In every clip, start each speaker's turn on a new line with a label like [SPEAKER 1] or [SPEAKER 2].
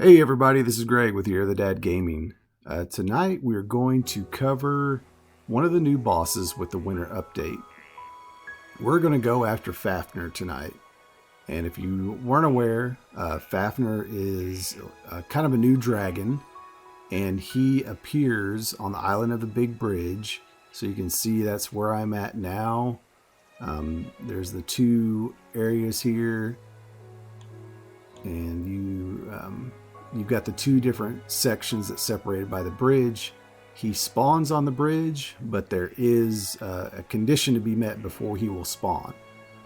[SPEAKER 1] Hey everybody, this is Greg with You're the Dad Gaming. Tonight we're going to cover one of the new bosses with the winter update. We're going to go after Fafnir tonight. And if you weren't aware, Fafnir is kind of a new dragon. And he appears on the island of the Big Bridge. So you can see that's where I'm at now. There's the two areas here. And you've got the two different sections that's separated by the bridge. He spawns on the bridge, but there is a condition to be met before he will spawn.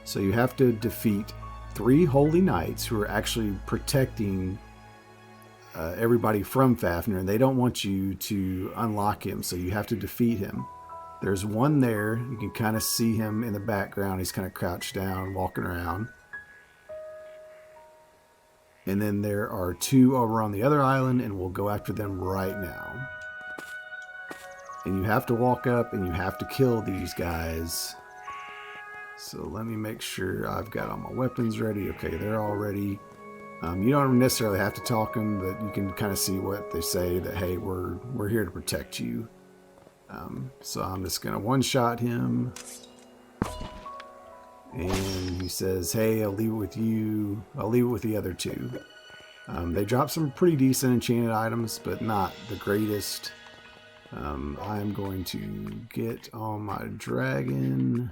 [SPEAKER 1] So you have to defeat 3 holy knights who are actually protecting everybody from Fafnir, and they don't want you to unlock him, so you have to defeat him. There's one there. You can kind of see him in the background. He's kind of crouched down, walking around. And then there are 2 over on the other island, and we'll go after them right now. And you have to walk up, and you have to kill these guys. So let me make sure I've got all my weapons ready. Okay, they're all ready. You don't necessarily have to talk them, but you can kind of see what they say, that, hey, we're here to protect you. So I'm just going to one-shot him. And he says, hey, I'll leave it with you. I'll leave it with the other 2. They drop some pretty decent enchanted items, but not the greatest. I'm going to get on my dragon.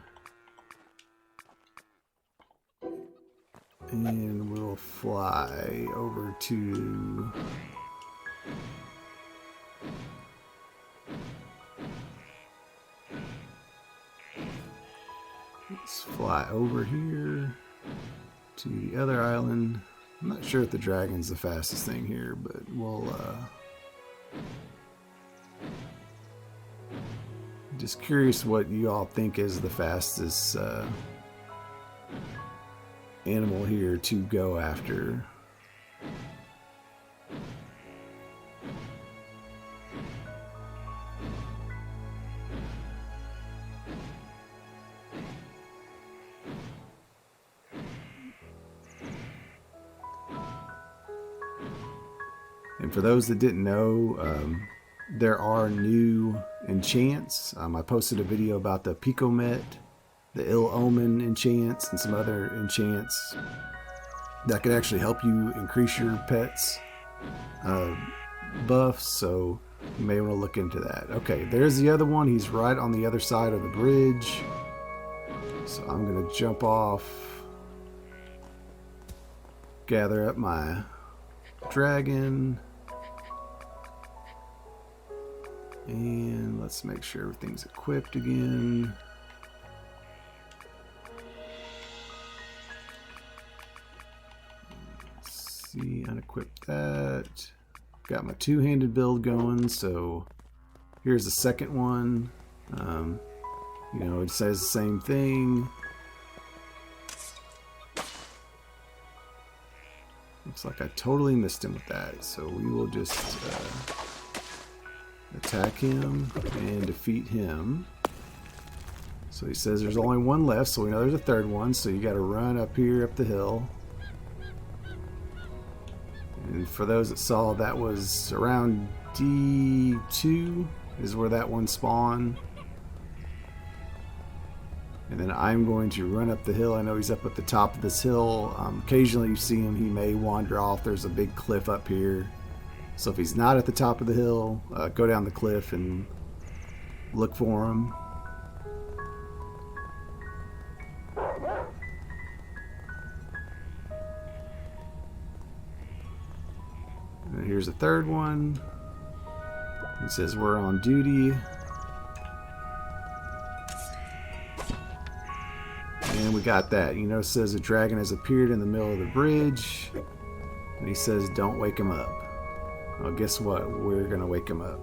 [SPEAKER 1] And we'll fly over to... Let's fly over here to the other island. I'm not sure if the dragon's the fastest thing here, but we'll just curious what you all think is the fastest animal here to go after. And for those that didn't know, there are new enchants. I posted a video about the Picomet, the Ill Omen enchants, and some other enchants that could actually help you increase your pet's buffs, so you may want to look into that. Okay, there's the other one. He's right on the other side of the bridge. So I'm going to jump off, gather up my dragon, and let's make sure everything's equipped again. Let's see, unequip that. Got my 2-handed build going, so here's the second one. You know, it says the same thing. Looks like I totally missed him with that, so we will just attack him and defeat him. So he says there's only one left, so we know there's a third one, so you got to run up here, up the hill. And for those that saw, that was around D2 is where that one spawned. And then I'm going to run up the hill. I know he's up at the top of this hill. Occasionally you see him, he may wander off. There's a big cliff up here. So if he's not at the top of the hill, go down the cliff and look for him. And here's a third one. He says we're on duty. And we got that. You know, it says a dragon has appeared in the middle of the bridge. And he says don't wake him up. Well, guess what? We're going to wake him up.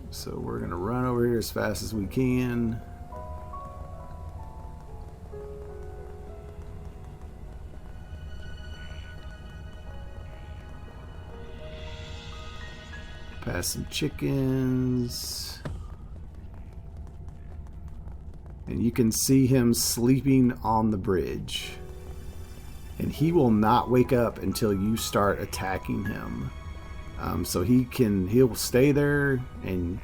[SPEAKER 1] So we're going to run over here as fast as we can. Past some chickens. And you can see him sleeping on the bridge. and he will not wake up until you start attacking him. So he'll stay there, and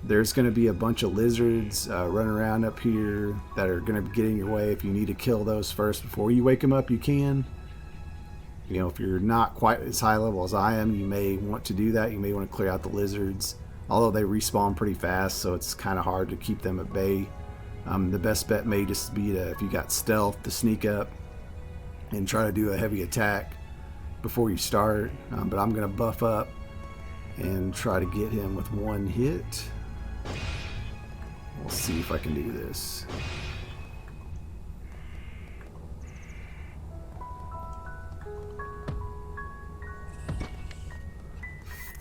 [SPEAKER 1] there's going to be a bunch of lizards running around up here that are going to get in your way. If you need to kill those first before you wake him up, you can. You know, if you're not quite as high level as I am, you may want to do that. You may want to clear out the lizards, although they respawn pretty fast, so it's kind of hard to keep them at bay. The best bet may just be to, if you got stealth, to sneak up and try to do a heavy attack before you start. But I'm going to buff up and try to get him with one hit. We'll see if I can do this.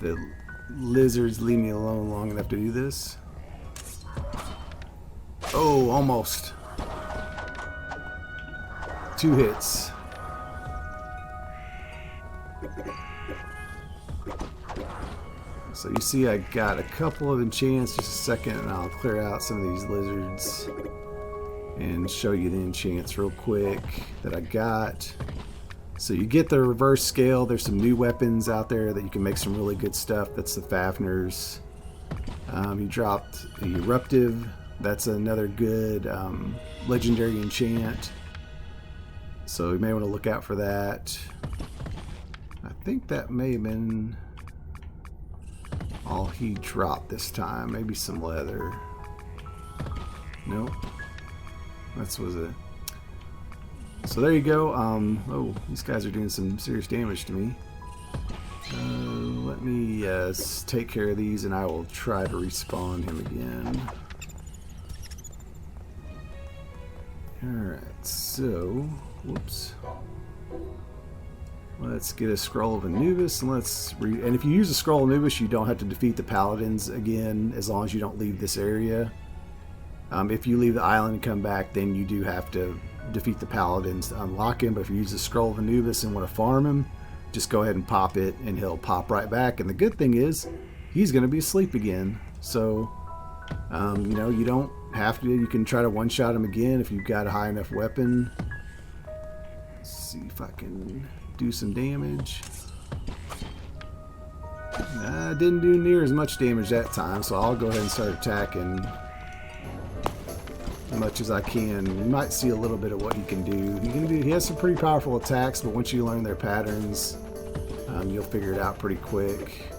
[SPEAKER 1] The lizards leave me alone long enough to do this. Oh, almost. 2 hits. So you see I got a couple of enchants. Just a second and I'll clear out some of these lizards and show you the enchants real quick that I got. So you get the reverse scale. There's some new weapons out there that you can make some really good stuff. That's the Fafnirs. You dropped the Eruptive. That's another good legendary enchant. So you may want to look out for that. I think that may have been all he dropped this time. Maybe some leather. Nope. That was it. So there you go. Oh, these guys are doing some serious damage to me. Let me take care of these and I will try to respawn him again. Alright, so, whoops. Let's get a scroll of Anubis and and if you use a scroll of Anubis, you don't have to defeat the Paladins again as long as you don't leave this area. If you leave the island and come back, then you do have to defeat the Paladins to unlock him. But if you use the scroll of Anubis and want to farm him, just go ahead and pop it and he'll pop right back. And the good thing is he's going to be asleep again. So, you know, you don't have to. You can try to one-shot him again if you've got a high enough weapon. Let's see if I can do some damage. Didn't do near as much damage that time, so I'll go ahead and start attacking as much as I can. You might see a little bit of what he can do. He has some pretty powerful attacks, but once you learn their patterns, you'll figure it out pretty quick.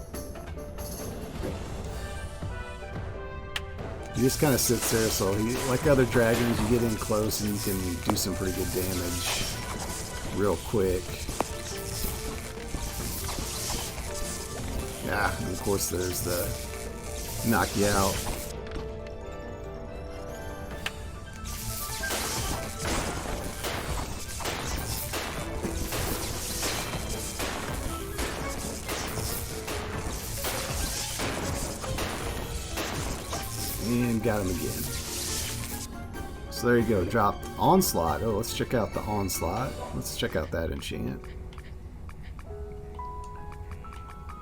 [SPEAKER 1] He just kind of sits there, so like other dragons, you get in close and you can do some pretty good damage real quick. Yeah, and of course there's the knock you out. And got him again. So there you go, dropped Onslaught. Oh, let's check out the Onslaught. Let's check out that enchant.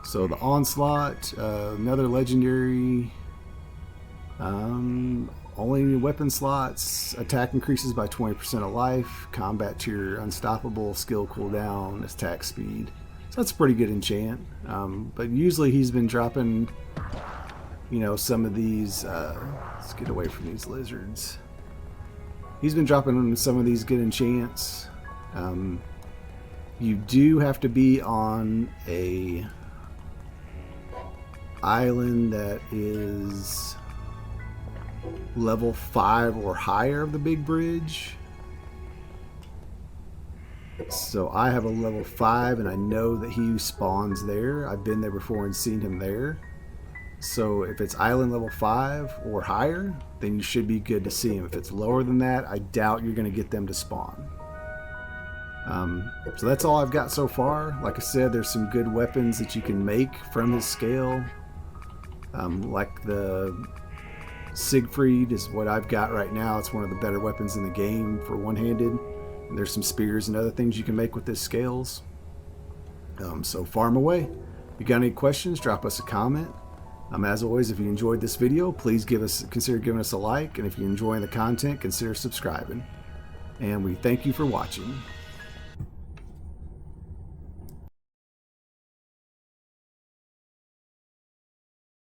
[SPEAKER 1] So the Onslaught, another legendary, only weapon slots, attack increases by 20% of life, combat tier unstoppable, skill cooldown, attack speed. So that's a pretty good enchant. But usually he's been dropping, you know, some of these, let's get away from these lizards. He's been dropping some of these good enchants. You do have to be on a island that is level 5 or higher of the big bridge. So I have a level 5 and I know that he spawns there. I've been there before and seen him there. So if it's island level 5 or higher, then you should be good to see him. If it's lower than that, I doubt you're going to get them to spawn. So that's all I've got so far. Like I said, there's some good weapons that you can make from his scale. Like the Siegfried is what I've got right now. It's one of the better weapons in the game for one-handed. And there's some spears and other things you can make with his scales. So farm away. If you got any questions, drop us a comment. As always, if you enjoyed this video, please consider giving us a like. And if you're enjoying the content, consider subscribing. And we thank you for watching.